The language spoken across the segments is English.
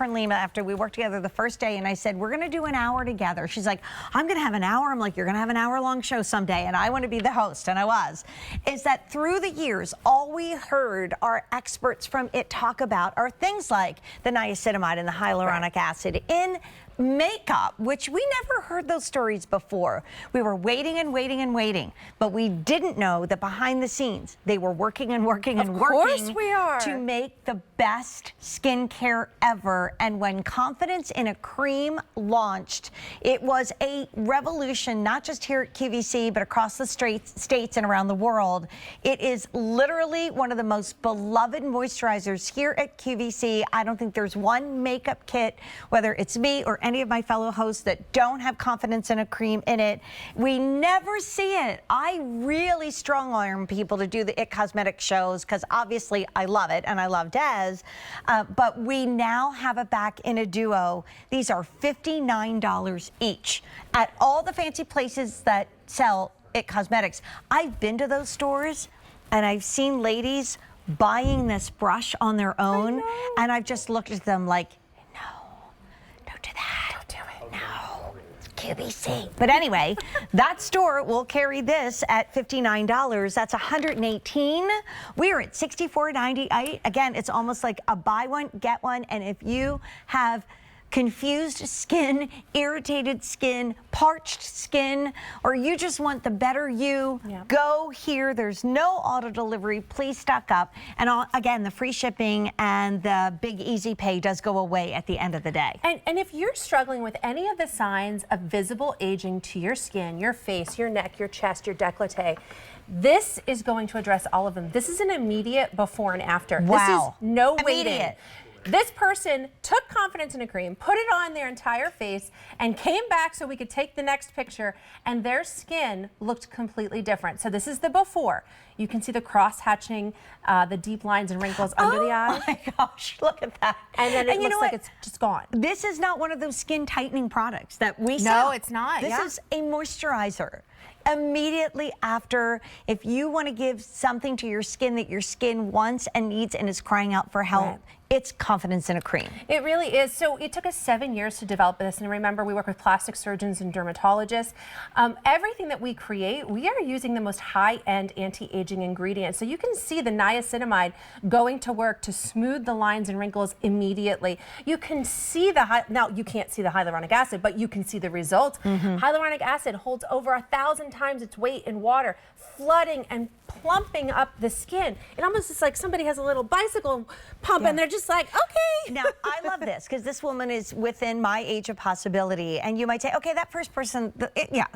Carlima after we worked together the first day, and I said, we're going to do an hour together. She's like, I'm going to have an hour. I'm like, you're going to have an hour-long show someday, and I want to be the host, and I was. Is that through the years, all we heard our experts from IT talk about are things like the niacinamide and the hyaluronic acid in makeup, which we never heard those stories before. We were waiting and waiting and waiting, but we didn't know that behind the scenes they were working and working and working to make the best skincare ever. And when Confidence in a Cream launched, it was a revolution, not just here at QVC, but across the states and around the world. It is literally one of the most beloved moisturizers here at QVC. I don't think there's one makeup kit, whether it's me or any of my fellow hosts, that don't have Confidence in a Cream in it. We never see it. I really strong arm people to do the IT Cosmetics shows because obviously I love it and I love Des, but we now have it back in a duo. These are $59 each at all the fancy places that sell IT Cosmetics. I've been to those stores and I've seen ladies buying this brush on their own, and I've just looked at them like, do that. Don't do it. No. It's QVC. But anyway, that store will carry this at $59. That's $118. We are at $64.98. Again, it's almost like a buy one, get one. And if you have confused skin, irritated skin, parched skin, or you just want the better you, go here. There's no auto delivery. Please stock up. And again, the free shipping and the big easy pay does go away at the end of the day. And if you're struggling with any of the signs of visible aging to your skin, your face, your neck, your chest, your décolleté, this is going to address all of them. This is an immediate before and after. Wow. This is no Immediate. waiting. This person took Confidence in a Cream, put it on their entire face, and came back so we could take the next picture, and their skin looked completely different. So this is the before. You can see the cross-hatching, the deep lines and wrinkles under the eye. Oh my gosh, look at that. And then it looks like it's just gone. This is not one of those skin tightening products that we sell. No, it's not. This is a moisturizer. Immediately after, if you want to give something to your skin that your skin wants and needs and is crying out for help, it's Confidence in a Cream. It really is. So it took us 7 years to develop this. And remember, we work with plastic surgeons and dermatologists. Everything that we create, we are using the most high-end anti-aging ingredients. So you can see the niacinamide going to work to smooth the lines and wrinkles immediately. You can see now you can't see the hyaluronic acid, but you can see the results. Hyaluronic acid holds over 1,000 times its weight in water, flooding and plumping up the skin. It almost is like somebody has a little bicycle pump and they're just like, okay. Now, I love this because this woman is within my age of possibility. And you might say, okay, that first person,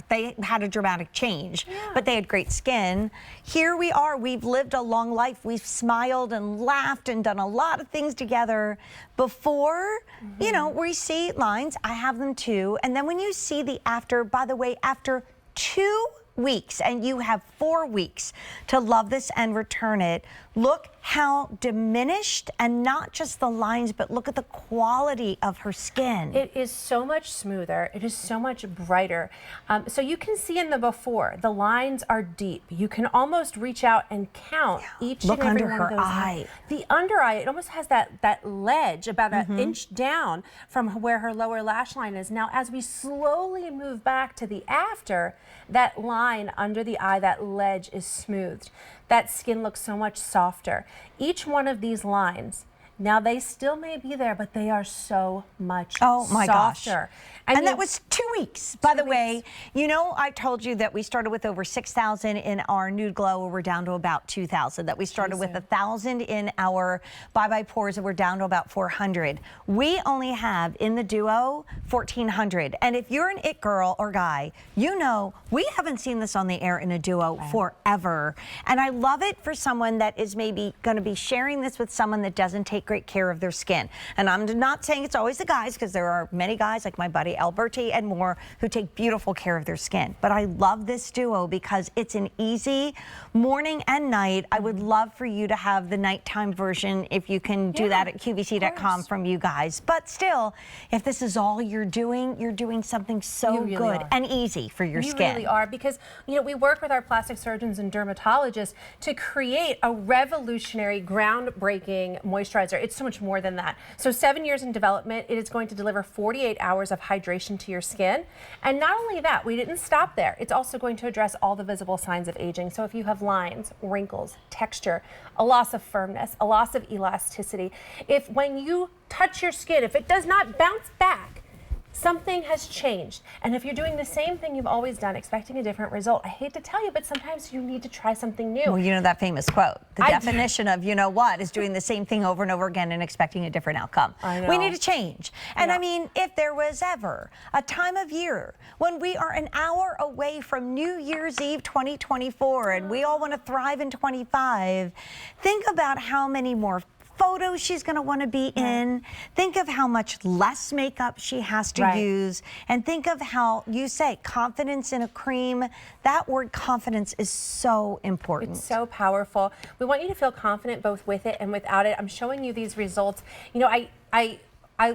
they had a dramatic change, but they had great skin. Here we are. We've lived a long life. We've smiled and laughed and done a lot of things together before, you know, we see lines. I have them too. And then when you see the after, by the way, after 2 weeks, and you have 4 weeks to love this and return it. Look how diminished, and not just the lines, but look at the quality of her skin. It is so much smoother. It is so much brighter. So you can see in the before, the lines are deep. You can almost reach out and count each and every one of those lines. The under eye, it almost has that ledge about an inch down from where her lower lash line is. Now, as we slowly move back to the after, that line under the eye, that ledge is smoothed. That skin looks so much softer. Each one of these lines, now they still may be there, but they are so much softer. And that was 2 weeks. By the way, you know, I told you that we started with over 6,000 in our Nude Glow, and we're down to about 2,000. That we started with 1,000 in our Bye Bye Pores, and we're down to about 400. We only have in the duo 1,400. And if you're an it girl or guy, you know we haven't seen this on the air in a duo forever. And I love it for someone that is maybe going to be sharing this with someone that doesn't take great care of their skin. And I'm not saying it's always the guys, because there are many guys like my buddy Alberti and more who take beautiful care of their skin. But I love this duo because it's an easy morning and night. I would love for you to have the nighttime version if you can do that at QVC.com from you guys. But still, if this is all you're doing something so good and easy for your skin. You really are, because you know we work with our plastic surgeons and dermatologists to create a revolutionary, groundbreaking moisturizer. It's so much more than that. So 7 years in development, it is going to deliver 48 hours of hydration to your skin. And not only that, we didn't stop there. It's also going to address all the visible signs of aging. So if you have lines, wrinkles, texture, a loss of firmness, a loss of elasticity, if when you touch your skin, if it does not bounce back, something has changed. And if you're doing the same thing you've always done, expecting a different result, I hate to tell you, but sometimes you need to try something new. Well, you know that famous quote, the definition of you know what is doing the same thing over and over again and expecting a different outcome. I know. We need to change. And I mean, if there was ever a time of year when we are an hour away from New Year's Eve 2024 and we all want to thrive in 25, think about how many more photos she's going to want to be in. Think of how much less makeup she has to use, and think of how you say confidence in a cream. That word confidence is so important. It's so powerful. We want you to feel confident both with it and without it. I'm showing you these results. You know,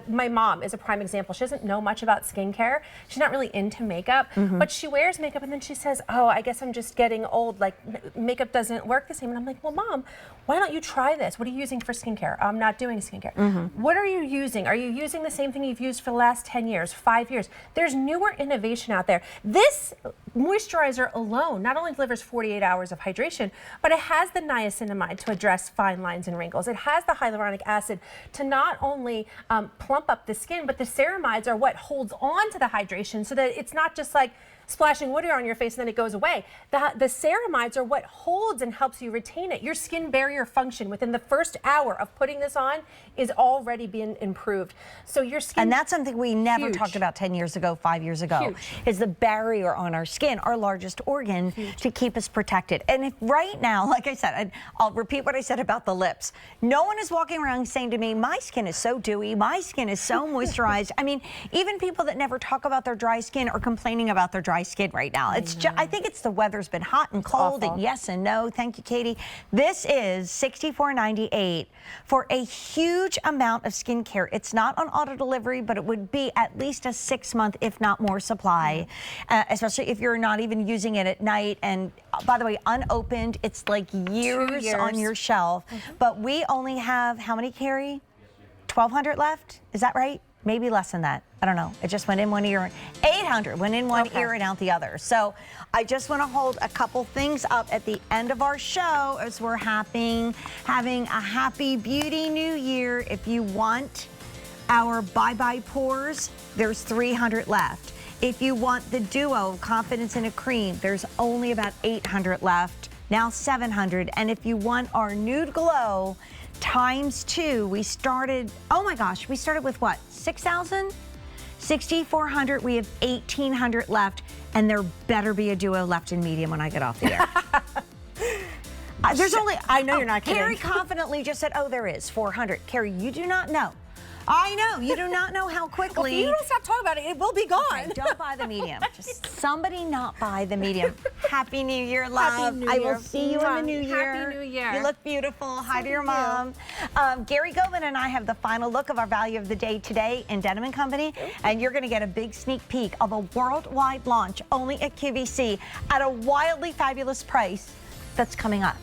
my mom is a prime example. She doesn't know much about skincare. She's not really into makeup, but she wears makeup and then she says, oh, I guess I'm just getting old. Like makeup doesn't work the same. And I'm like, well, Mom, why don't you try this? What are you using for skincare? I'm not doing skincare. What are you using? Are you using the same thing you've used for the last 10 years, 5 years? There's newer innovation out there. This moisturizer alone not only delivers 48 hours of hydration, but it has the niacinamide to address fine lines and wrinkles. It has the hyaluronic acid to not only plump up the skin, but the ceramides are what holds on to the hydration so that it's not just like splashing water on your face and then it goes away. The ceramides are what holds and helps you retain it. Your skin barrier function within the first hour of putting this on is already being improved. So your skin— And that's something we never talked about 10 years ago, 5 years ago, is the barrier on our skin, our largest organ, to keep us protected. And if right now, like I said, I'll repeat what I said about the lips. No one is walking around saying to me, my skin is so dewy, my skin is so moisturized. I mean, even people that never talk about their dry skin are complaining about their dry skin right now. It's just, I think it's the weather's been hot and cold and yes and no. Thank you, Katie. This is $64.98 for a huge amount of skincare. It's not on auto delivery, but it would be at least a 6-month, if not more, supply, especially if you're not even using it at night. And by the way, unopened, it's like years on your shelf. But we only have, how many, Carrie? 1,200 left? Is that right? Maybe less than that. I don't know. It just went in one ear. 800 went in one ear and out the other. So I just want to hold a couple things up at the end of our show as we're having a happy beauty new year. If you want our bye-bye pores, there's 300 left. If you want the duo, confidence in a cream, there's only about 800 left. Now 700. And if you want our nude glow ×2, we started, oh my gosh, we started with what, 6,000? 6,400, we have 1,800 left, and there better be a duo left in medium when I get off the air. There's only, I know you're not kidding. Carrie confidently just said, oh, there is 400. Carrie, you do not know. I know, you do not know how quickly. Well, if you don't stop talking about it, it will be gone. Okay, don't buy the medium. Just somebody not buy the medium. Happy New Year, love. Happy New I Year. will see you in the new year. Happy New Year. You look beautiful. Hi to your mom. Gary Goldman and I have the final look of our value of the day today in Denim & Company, and you're going to get a big sneak peek of a worldwide launch only at QVC at a wildly fabulous price that's coming up.